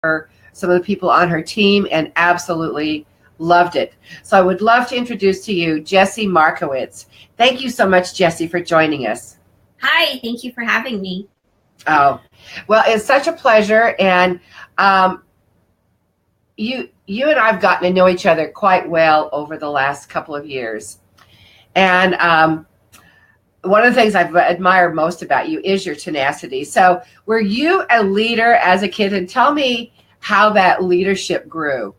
some of the people on her team and absolutely loved it. So I would love to introduce to you Jessie Markowitz. Thank you so much, Jessie, for joining us. Hi, thank you for having me. Oh, well, it's such a pleasure. And you and I have gotten to know each other quite well over the last couple of years. And one of the things I've admired most about you is your tenacity. So were you a leader as a kid? And tell me how that leadership grew.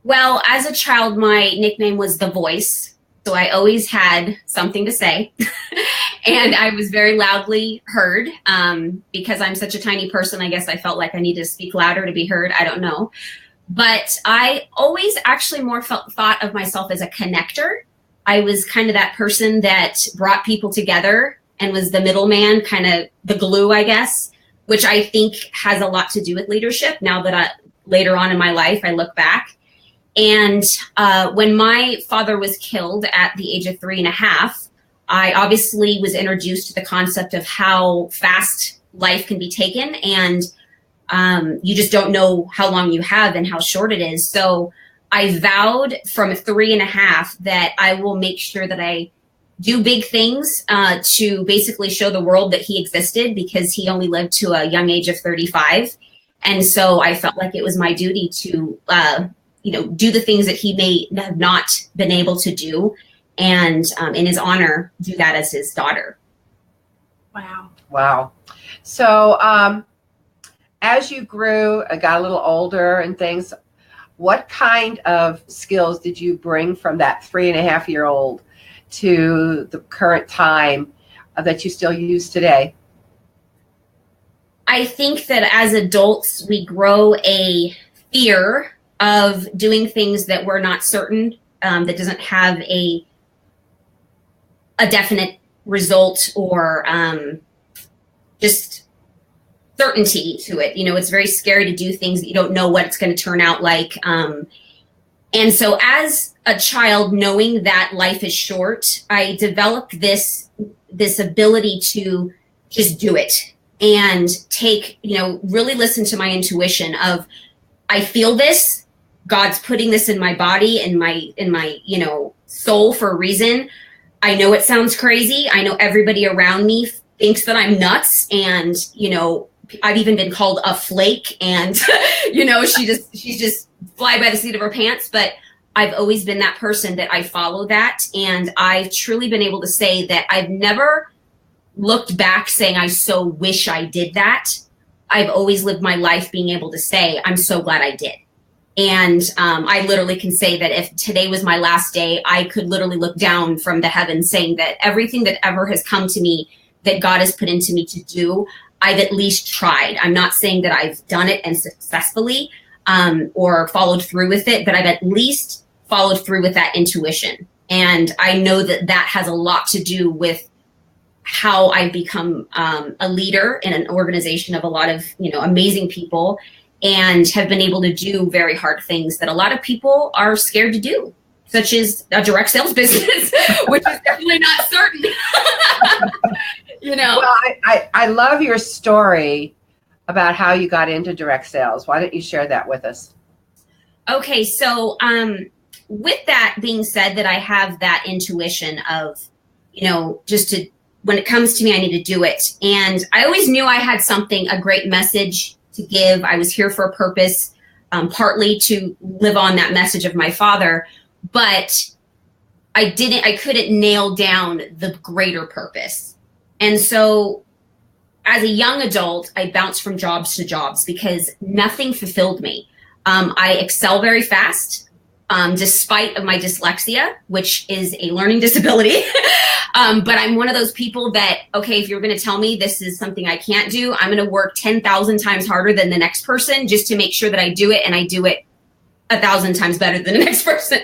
Well, as a child, my nickname was The Voice. So I always had something to say. And I was very loudly heard. Because I'm such a tiny person, I guess I felt like I needed to speak louder to be heard. I don't know. But I always actually more thought of myself as a connector. I was kind of that person that brought people together and was the middleman, kind of the glue, I guess, which I think has a lot to do with leadership now that later on in my life, I look back. And when my father was killed at the age of 3.5, I obviously was introduced to the concept of how fast life can be taken. And you just don't know how long you have and how short it is. So I vowed from 3.5 that I will make sure that I do big things to basically show the world that he existed, because he only lived to a young age of 35. And so I felt like it was my duty to, do the things that he may have not been able to do. And in his honor, do that as his daughter. Wow. So as you grew, got a little older and things, what kind of skills did you bring from that 3.5-year-old to the current time that you still use today? I think that as adults, we grow a fear of doing things that we're not certain, that doesn't have a definite result or just certainty to it. It's very scary to do things that you don't know what it's going to turn out like. And so as a child, knowing that life is short, I developed this ability to just do it and take, really listen to my intuition of, I feel this, God's putting this in my body, in my soul for a reason. I know it sounds crazy. I know everybody around me thinks that I'm nuts, and, I've even been called a flake, and, she's just fly by the seat of her pants. But I've always been that person that I follow that. And I've truly been able to say that I've never looked back saying, I so wish I did that. I've always lived my life being able to say, I'm so glad I did. And I literally can say that if today was my last day, I could literally look down from the heavens saying that everything that ever has come to me, that God has put into me to do, I've at least tried. I'm not saying that I've done it and successfully or followed through with it, but I've at least followed through with that intuition. And I know that that has a lot to do with how I've become a leader in an organization of a lot of, amazing people, and have been able to do very hard things that a lot of people are scared to do, such as a direct sales business, which is definitely not certain. Well, I love your story about how you got into direct sales. Why don't you share that with us? Okay, so with that being said, that I have that intuition of, when it comes to me, I need to do it. And I always knew I had a great message to give. I was here for a purpose, partly to live on that message of my father, but I couldn't nail down the greater purpose. And so as a young adult, I bounced from jobs to jobs because nothing fulfilled me. I excel very fast, despite of my dyslexia, which is a learning disability. But I'm one of those people that, okay, if you're going to tell me this is something I can't do, I'm going to work 10,000 times harder than the next person just to make sure that I do it, and I do it 1,000 times better than the next person,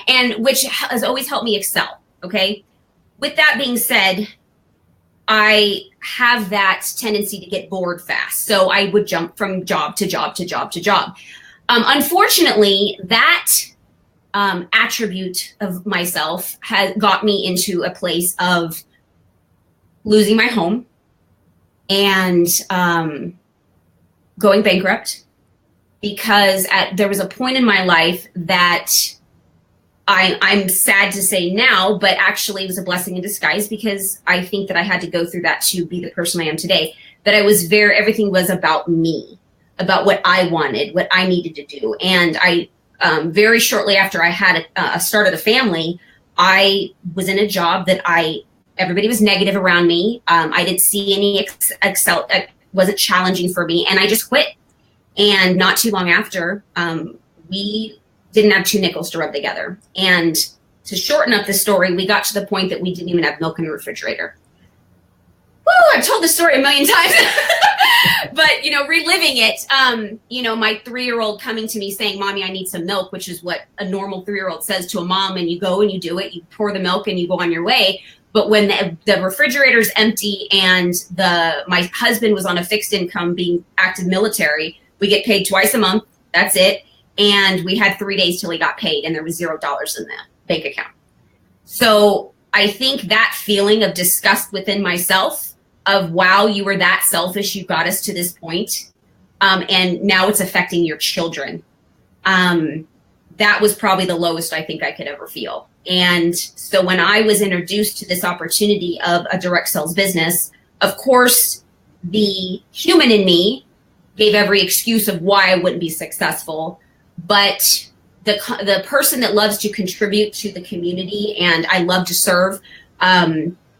and which has always helped me excel. Okay. With that being said, I have that tendency to get bored fast. So I would jump from job to job to job to job. Unfortunately, that attribute of myself has got me into a place of losing my home and going bankrupt, because there was a point in my life that I'm sad to say now, but actually it was a blessing in disguise, because I think that I had to go through that to be the person I am today. That everything was about me, about what I wanted, what I needed to do. And I, very shortly after I had started a family, I was in a job that everybody was negative around me. I didn't see any excel, it wasn't challenging for me, and I just quit. And not too long after, we didn't have two nickels to rub together. And to shorten up the story, we got to the point that we didn't even have milk in the refrigerator. Woo, I've told this story a million times. But, reliving it, my 3-year-old coming to me saying, "Mommy, I need some milk," which is what a normal 3-year-old says to a mom, and you go and you do it, you pour the milk and you go on your way. But when the refrigerator's empty and my husband was on a fixed income being active military, we get paid twice a month, that's it. And we had 3 days till he got paid, and there was $0 in the bank account. So I think that feeling of disgust within myself of, wow, you were that selfish, you got us to this point, and now it's affecting your children. That was probably the lowest I think I could ever feel. And so when I was introduced to this opportunity of a direct sales business, of course, the human in me gave every excuse of why I wouldn't be successful. But the person that loves to contribute to the community, and I love to serve,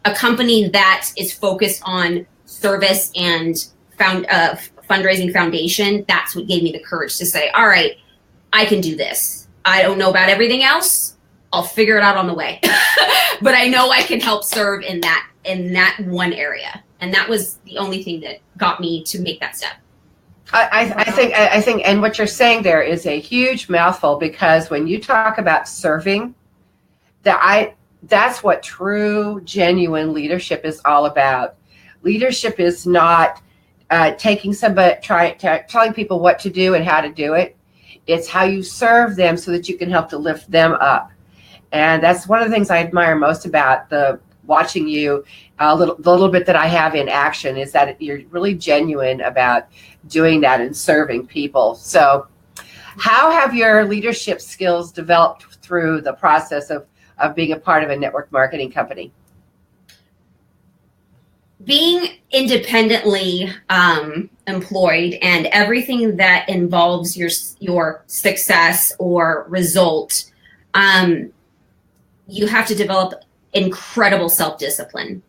a company that is focused on service and fundraising foundation, that's what gave me the courage to say, all right, I can do this. I don't know about everything else. I'll figure it out on the way. But I know I can help serve in that one area. And that was the only thing that got me to make that step. I think, and what you're saying there is a huge mouthful, because when you talk about serving, that's what true, genuine leadership is all about. Leadership is not taking somebody, telling people what to do and how to do it. It's how you serve them so that you can help to lift them up. And that's one of the things I admire most about watching you, the little bit that I have in action, is that you're really genuine about doing that and serving people. So how have your leadership skills developed through the process of being a part of a network marketing company? Being independently employed, and everything that involves your success or result, you have to develop incredible self-discipline.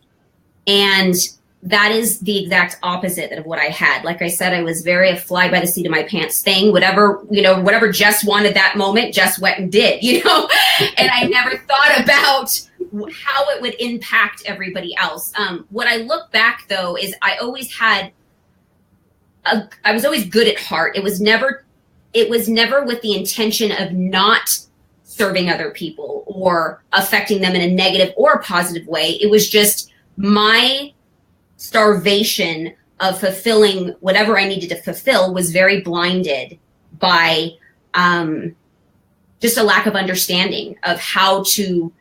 And that is the exact opposite of what I had. Like I said, I was very a fly by the seat of my pants thing. Whatever Jess wanted that moment, Jess went and did, and I never thought about how it would impact everybody else. What I look back though, is I was always good at heart. It was never with the intention of not serving other people or affecting them in a negative or a positive way. It was just my starvation of fulfilling whatever I needed to fulfill was very blinded by just a lack of understanding of how to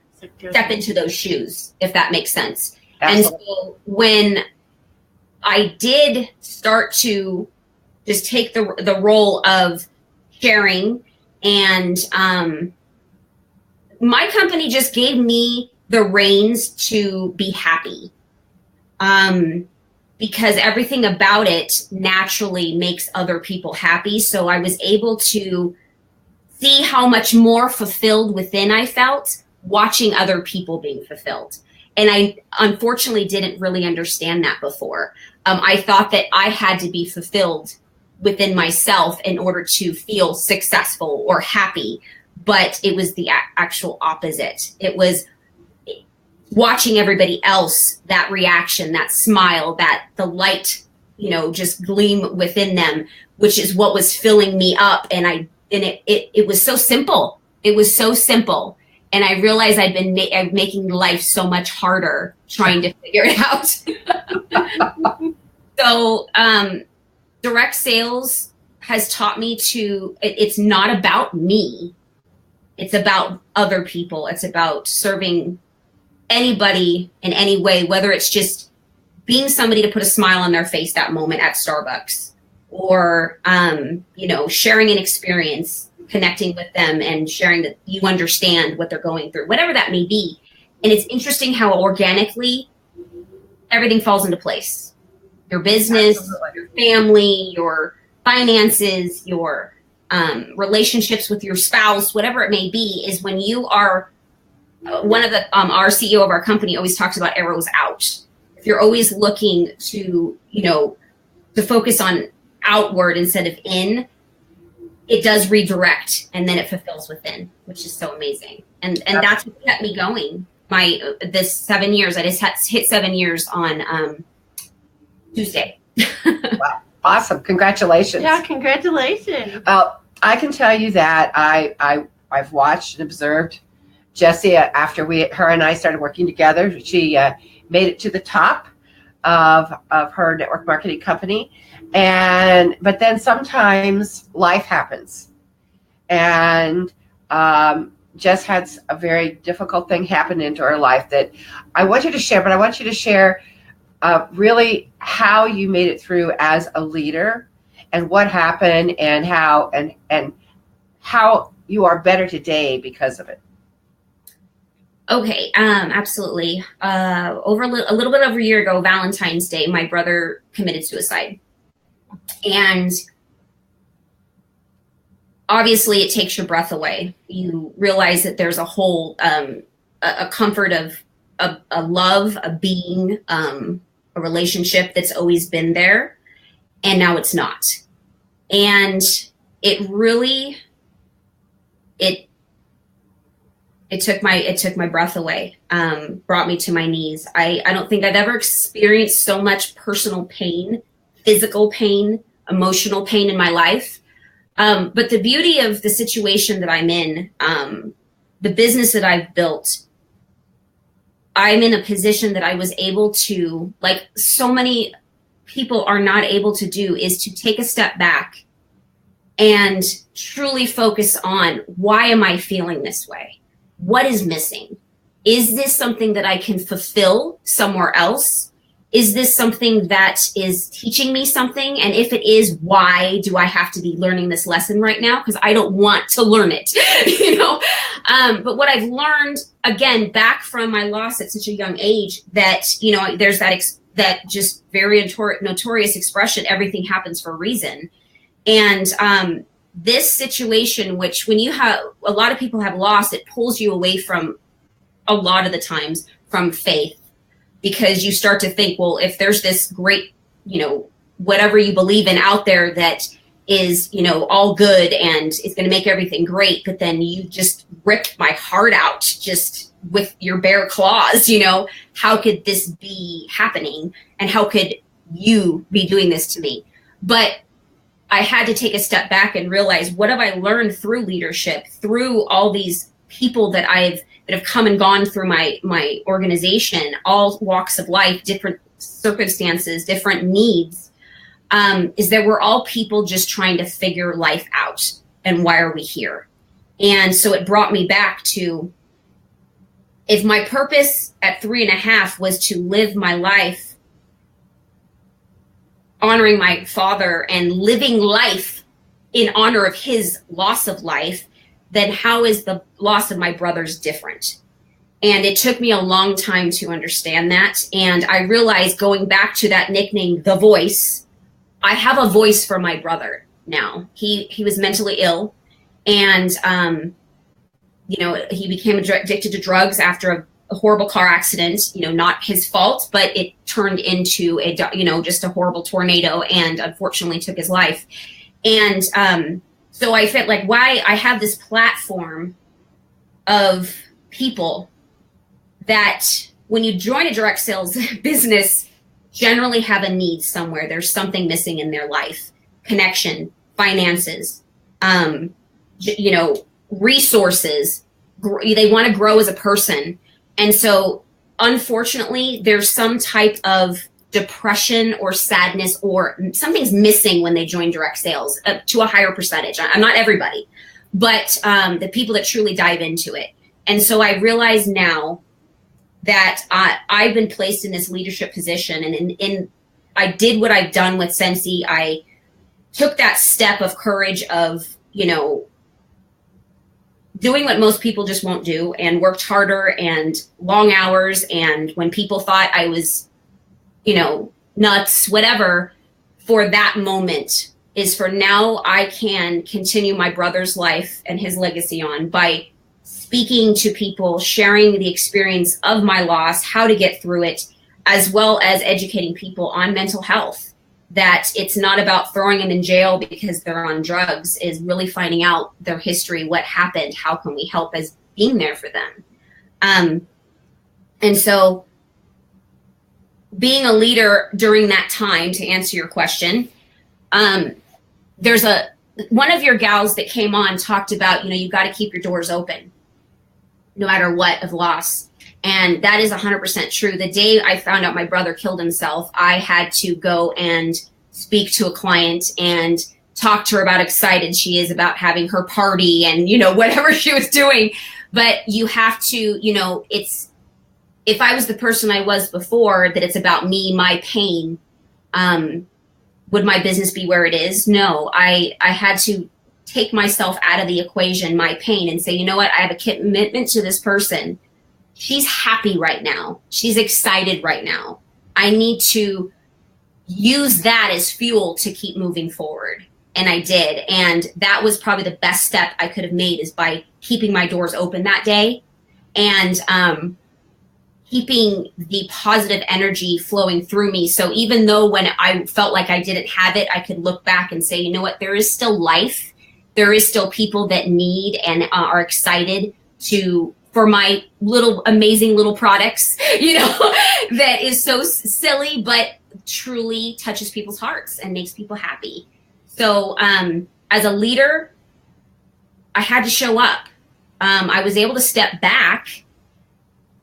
step into those shoes, if that makes sense. Absolutely. And so when I did start to just take the role of sharing, and my company just gave me the reins to be happy, because everything about it naturally makes other people happy. So I was able to see how much more fulfilled within I felt watching other people being fulfilled. And I unfortunately didn't really understand that before. I thought that I had to be fulfilled within myself in order to feel successful or happy, but it was the actual opposite. It was watching everybody else, that reaction, that smile, that the light, just gleam within them, which is what was filling me up. And it was so simple. It was so simple. And I realized I'd been making life so much harder trying to figure it out. So direct sales has taught me it's not about me. It's about other people. It's about serving anybody in any way, whether it's just being somebody to put a smile on their face that moment at Starbucks, or, sharing an experience, connecting with them and sharing that you understand what they're going through, whatever that may be. And it's interesting how organically everything falls into place. Your business, your family, your finances, your relationships with your spouse, whatever it may be, is when you are one of the our CEO of our company always talks about arrows out. If you're always looking to focus on outward instead of in, it does redirect, and then it fulfills within, which is so amazing. And that's what kept me going. This 7 years, I just hit 7 years on Tuesday. Wow. Awesome. Congratulations. Yeah, congratulations. I can tell you that I've watched and observed Jessie after her and I started working together. She made it to the top of her network marketing company. But then sometimes life happens. And Jess had a very difficult thing happen into her life that I want you to share, but I want you to share really how you made it through as a leader and what happened and how you are better today because of it. Okay, absolutely. A little bit over a year ago, Valentine's Day, my brother committed suicide. And obviously it takes your breath away. You realize that there's a whole, a comfort of a love, a being, a relationship that's always been there, and now it's not. And it really, it took my breath away, brought me to my knees. I don't think I've ever experienced so much personal pain, physical pain, emotional pain in my life. But the beauty of the situation that I'm in, the business that I've built, I'm in a position that I was able to, like so many people are not able to do, is to take a step back and truly focus on, why am I feeling this way? What is missing? Is this something that I can fulfill somewhere else? Is this something that is teaching me something? And if it is, why do I have to be learning this lesson right now? Because I don't want to learn it, But what I've learned, again, back from my loss at such a young age, that, there's that just very notorious expression, everything happens for a reason. And this situation, which when you have, a lot of people have lost, it pulls you away from, a lot of the times, from faith. Because you start to think, well, if there's this great, whatever you believe in out there that is, all good and is going to make everything great, but then you just ripped my heart out just with your bare claws, how could this be happening? And how could you be doing this to me? But I had to take a step back and realize, what have I learned through leadership, through all these people that have come and gone through my organization, all walks of life, different circumstances, different needs, is that we're all people just trying to figure life out. And why are we here? And so it brought me back to, if my purpose at 3.5 was to live my life honoring my father and living life in honor of his loss of life, then how is the loss of my brothers different? And it took me a long time to understand that. And I realized, going back to that nickname, The Voice, I have a voice for my brother now. He was mentally ill, and he became addicted to drugs after a horrible car accident, not his fault, but it turned into just a horrible tornado, and unfortunately took his life. And so I felt like, why I have this platform of people that, when you join a direct sales business, generally have a need somewhere. There's something missing in their life: connection, finances, resources. They want to grow as a person. And so, unfortunately, there's some type of depression or sadness, or something's missing when they join direct sales, to a higher percentage. I'm not everybody, but the people that truly dive into it. And so I realize now that I've been placed in this leadership position, and I did what I've done with Scentsy. I took that step of courage of, doing what most people just won't do, and worked harder and long hours. And when people thought I was, nuts, whatever, for that moment is for now I can continue my brother's life and his legacy on by speaking to people, sharing the experience of my loss, how to get through it, as well as educating people on mental health, that it's not about throwing them in jail because they're on drugs, is really finding out their history, what happened, how can we help as being there for them. And so being a leader during that time, to answer your question, there's one of your gals that came on talked about, you got to keep your doors open no matter what of loss. And that is 100% true. The day I found out my brother killed himself, I had to go and speak to a client and talk to her about how excited she is about having her party and, whatever she was doing. But you have to, if I was the person I was before, that it's about me, my pain, would my business be where it is? No, I had to take myself out of the equation, my pain, and say, you know what? I have a commitment to this person. She's happy right now. She's excited right now. I need to use that as fuel to keep moving forward. And I did. And that was probably the best step I could have made, is by keeping my doors open that day and keeping the positive energy flowing through me. So even though when I felt like I didn't have it, I could look back and say, you know what, there is still life. There is still people that need and are excited for my little amazing little products, that is so silly, but truly touches people's hearts and makes people happy. So as a leader, I had to show up. I was able to step back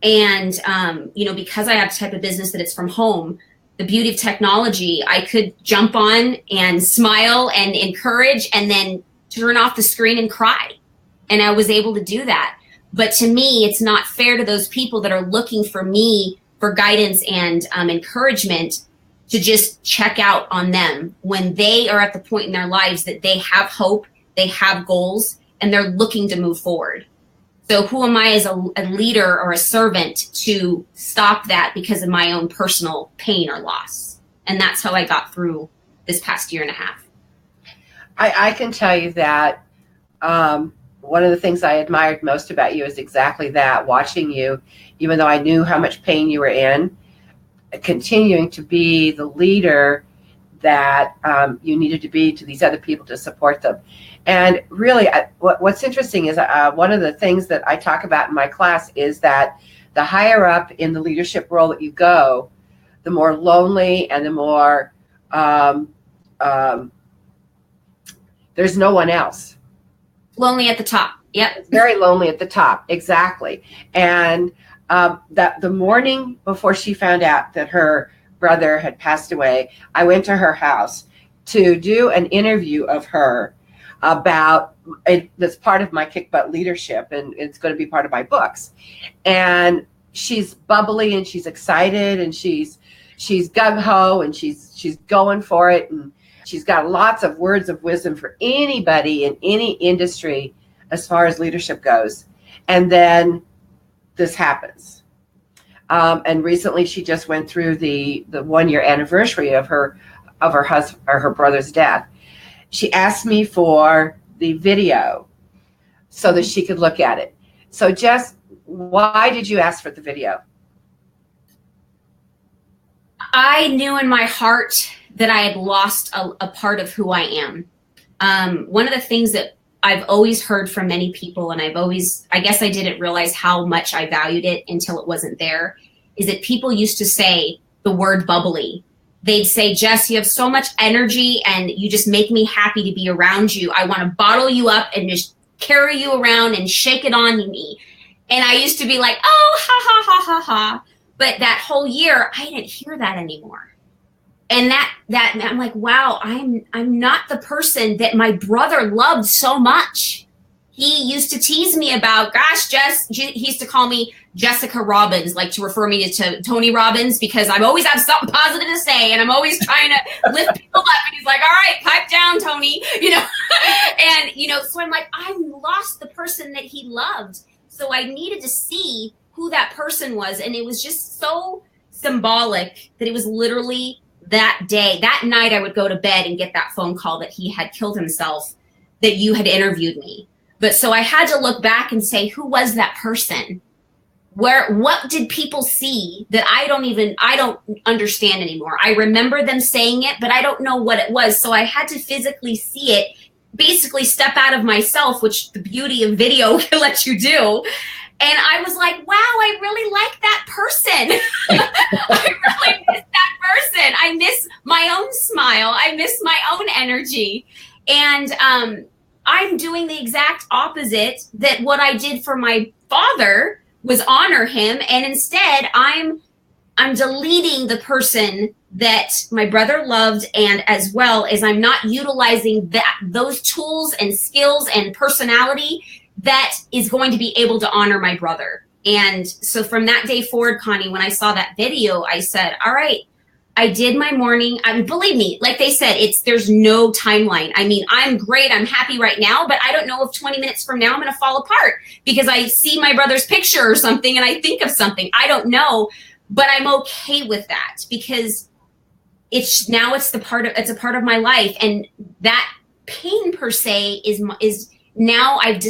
and, because I have the type of business that it's from home, the beauty of technology, I could jump on and smile and encourage and then turn off the screen and cry. And I was able to do that. But to me, it's not fair to those people that are looking for me for guidance and encouragement to just check out on them when they are at the point in their lives that they have hope, they have goals, and they're looking to move forward. So who am I as a leader or a servant to stop that because of my own personal pain or loss? And that's how I got through this past year and a half. I can tell you that one of the things I admired most about you is exactly that, watching you, even though I knew how much pain you were in, continuing to be the leader that you needed to be to these other people to support them. And really, what's interesting is one of the things that I talk about in my class is that the higher up in the leadership role that you go, the more lonely and the more there's no one else. Lonely at the top. Yep. It's very lonely at the top. Exactly. And that the morning before she found out that her brother had passed away, I went to her house to do an interview of her about it. That's part of my Kick Butt Leadership, and it's going to be part of my books. And she's bubbly and she's excited and she's gung-ho and she's going for it, and she's got lots of words of wisdom for anybody in any industry as far as leadership goes. And then this happens. And recently she just went through the 1-year anniversary of her husband or her brother's death. She asked me for the video so that she could look at it. So Jess, why did you ask for the video? I knew in my heart that I had lost a part of who I am. One of the things that I've always heard from many people, and I guess I didn't realize how much I valued it until it wasn't there, is that people used to say the word bubbly. They'd say, Jess, you have so much energy and you just make me happy to be around you. I want to bottle you up and just carry you around and shake it on me. And I used to be like, oh, ha, ha, ha, ha, ha. But that whole year, I didn't hear that anymore. And that I'm like, wow, I'm not the person that my brother loved so much. he used to tease me about, gosh, Jess, he used to call me Jessica Robbins, like to refer me to Tony Robbins, because I always have something positive to say and I'm always trying to lift people up. And he's like, all right, pipe down, Tony, and, so I'm like, I lost the person that he loved. So I needed to see who that person was. And it was just so symbolic that it was literally that day, that night I would go to bed and get that phone call that he had killed himself, that you had interviewed me. But so I had to look back and say, who was that person? What did people see that I don't understand anymore? I remember them saying it, but I don't know what it was. So I had to physically see it, basically step out of myself, which the beauty of video can let you do. And I was like, wow, I really like that person. I really miss that person. I miss my own smile. I miss my own energy. And I'm doing the exact opposite that what I did for my father was honor him. And instead I'm deleting the person that my brother loved. And as well as I'm not utilizing those tools and skills and personality that is going to be able to honor my brother. And so from that day forward, Coni, when I saw that video, I said, all right, I did my morning. Believe me, like they said, there's no timeline. I mean, I'm great. I'm happy right now, but I don't know if 20 minutes from now I'm going to fall apart because I see my brother's picture or something and I think of something. I don't know, but I'm okay with that because it's a part of my life. And that pain per se is now I've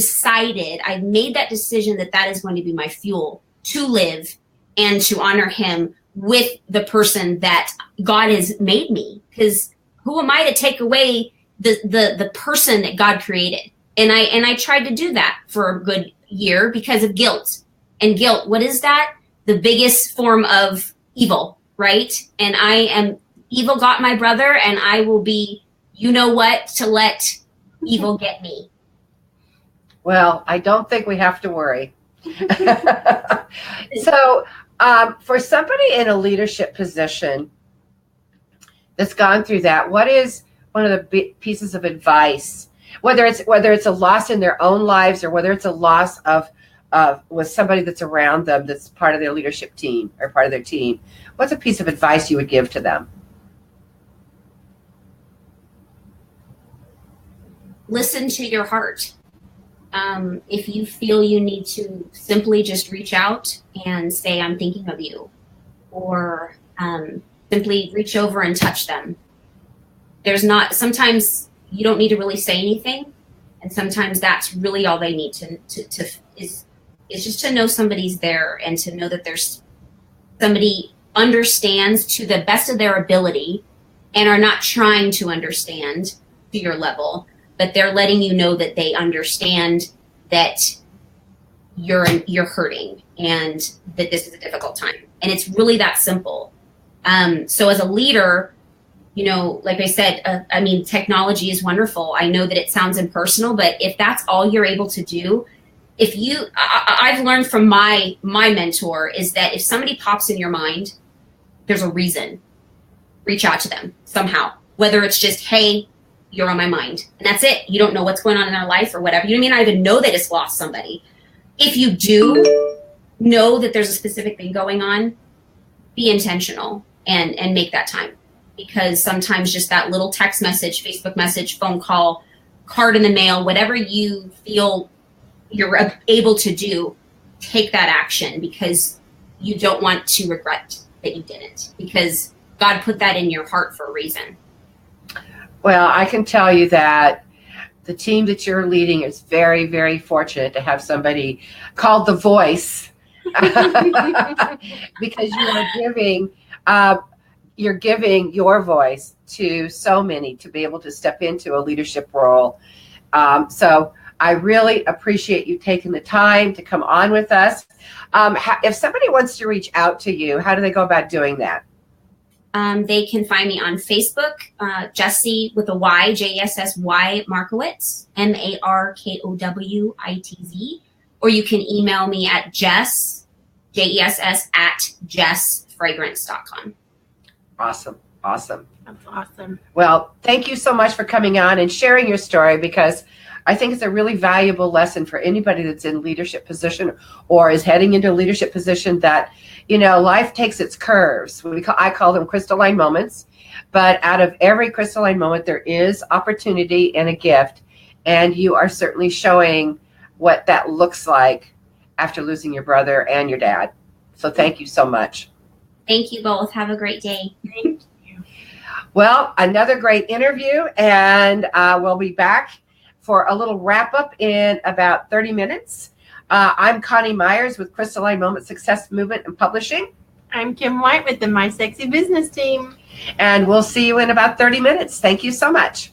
made that decision that is going to be my fuel to live and to honor him with the person that God has made me. Because who am I to take away the person that God created? And I tried to do that for a good year because of guilt. And guilt, what is that? The biggest form of evil, right? And evil got my brother, and I will be, to let evil get me. Well, I don't think we have to worry. So, for somebody in a leadership position that's gone through that, what is one of the big pieces of advice, whether it's a loss in their own lives or whether it's a loss of with somebody that's around them that's part of their leadership team or part of their team? What's a piece of advice you would give to them? Listen to your heart. If you feel you need to simply just reach out and say, I'm thinking of you, or simply reach over and touch them. Sometimes you don't need to really say anything. And sometimes that's really all they need is just to know somebody's there and to know that there's somebody understands to the best of their ability and are not trying to understand to your level, but they're letting you know that they understand that you're hurting and that this is a difficult time. And it's really that simple. So as a leader, like I said, technology is wonderful. I know that it sounds impersonal, but if that's all you're able to do, I've learned from my mentor is that if somebody pops in your mind, there's a reason. Reach out to them somehow, whether it's just, hey, you're on my mind. And that's it. You don't know what's going on in their life or whatever. You may not even know they just lost somebody. If you do know that there's a specific thing going on, be intentional and make that time. Because sometimes just that little text message, Facebook message, phone call, card in the mail, whatever you feel you're able to do, take that action because you don't want to regret that you didn't. Because God put that in your heart for a reason. Well, I can tell you that the team that you're leading is very, very fortunate to have somebody called the voice because you're giving your voice to so many to be able to step into a leadership role. So I really appreciate you taking the time to come on with us. If somebody wants to reach out to you, how do they go about doing that? They can find me on Facebook, Jessie with a Y, Jessy Markowitz, Markowitz, or you can email me at Jess, Jess at jessfragrance.com. Awesome. That's awesome. Well, thank you so much for coming on and sharing your story because I think it's a really valuable lesson for anybody that's in leadership position or is heading into a leadership position that, life takes its curves. I call them crystalline moments, but out of every crystalline moment, there is opportunity and a gift. And you are certainly showing what that looks like after losing your brother and your dad. So thank you so much. Thank you both. Have a great day. Thank you. Well, another great interview, and we'll be back for a little wrap up in about 30 minutes. I'm Connie Meyers with Crystalline Moment Success Movement and Publishing. I'm Kim White with the My Sexy Business team. And we'll see you in about 30 minutes. Thank you so much.